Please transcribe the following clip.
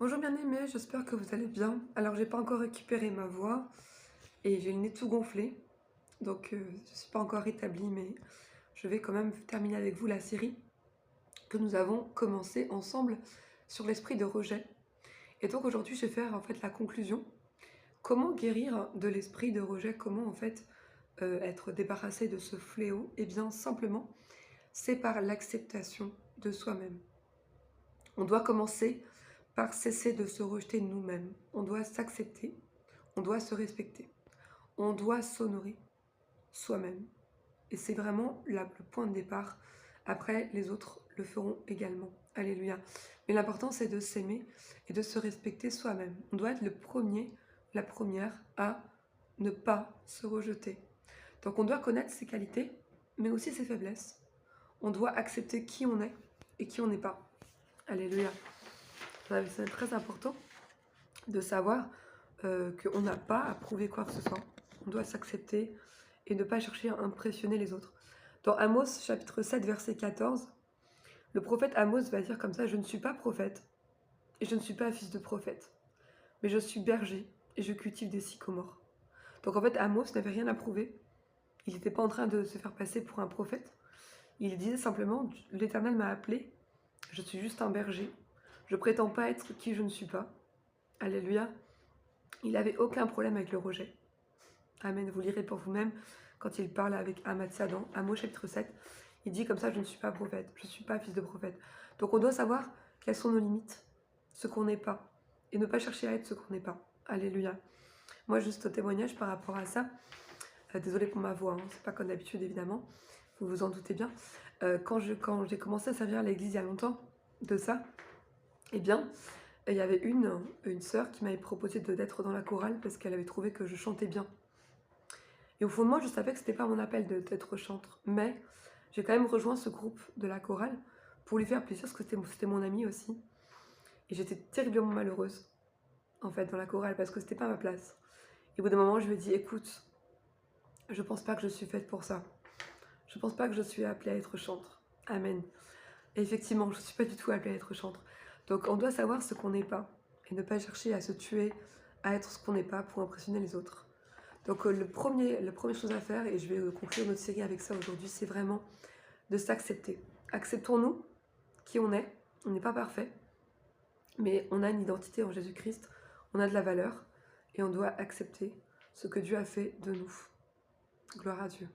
Bonjour bien-aimés, j'espère que vous allez bien. Alors j'ai pas encore récupéré ma voix et j'ai le nez tout gonflé, donc je suis pas encore rétablie, mais je vais quand même terminer avec vous la série que nous avons commencé ensemble sur l'esprit de rejet. Et donc aujourd'hui je vais faire en fait la conclusion. Comment guérir de l'esprit de rejet? Comment en fait être débarrassé de ce fléau? Eh bien simplement, c'est par l'acceptation de soi-même. On doit commencer par cesser de se rejeter nous-mêmes. On doit s'accepter, on doit se respecter, on doit s'honorer soi-même. Et c'est vraiment le point de départ. Après, les autres le feront également. Alléluia. Mais l'important, c'est de s'aimer et de se respecter soi-même. On doit être le premier, la première à ne pas se rejeter. Donc on doit connaître ses qualités, mais aussi ses faiblesses. On doit accepter qui on est et qui on n'est pas. Alléluia. C'est très important de savoir qu'on n'a pas à prouver quoi que ce soit. On doit s'accepter et ne pas chercher à impressionner les autres. Dans Amos chapitre 7 verset 14, le prophète Amos va dire comme ça: je ne suis pas prophète et je ne suis pas fils de prophète, mais je suis berger et je cultive des sycomores. Donc en fait Amos n'avait rien à prouver. Il n'était pas en train de se faire passer pour un prophète. Il disait simplement: l'Éternel m'a appelé, je suis juste un berger. Je prétends pas être qui je ne suis pas. Alléluia. Il n'avait aucun problème avec le rejet. Amen. Vous lirez pour vous-même quand il parle avec Amatsia dans Amos chapitre 7. Il dit comme ça: je ne suis pas prophète, je ne suis pas fils de prophète. Donc on doit savoir quelles sont nos limites, ce qu'on n'est pas, et ne pas chercher à être ce qu'on n'est pas. Alléluia. Moi, juste au témoignage par rapport à ça, désolée pour ma voix, hein, c'est pas comme d'habitude évidemment, vous vous en doutez bien. Quand j'ai commencé à servir à l'église il y a longtemps de ça, eh bien, il y avait une sœur qui m'avait proposé d'être dans la chorale parce qu'elle avait trouvé que je chantais bien. Et au fond de moi, je savais que c'était pas mon appel d'être chantre, mais j'ai quand même rejoint ce groupe de la chorale pour lui faire plaisir parce que c'était mon ami aussi. Et j'étais terriblement malheureuse, en fait, dans la chorale parce que c'était pas ma place. Et au bout d'un moment, je lui ai dit: écoute, je pense pas que je suis faite pour ça. Je pense pas que je suis appelée à être chantre. Amen. Et effectivement, je suis pas du tout appelée à être chantre. Donc on doit savoir ce qu'on n'est pas et ne pas chercher à se tuer, à être ce qu'on n'est pas pour impressionner les autres. Donc la première chose à faire, et je vais conclure notre série avec ça aujourd'hui, c'est vraiment de s'accepter. Acceptons-nous qui on est. On n'est pas parfait, mais on a une identité en Jésus-Christ, on a de la valeur, et on doit accepter ce que Dieu a fait de nous. Gloire à Dieu.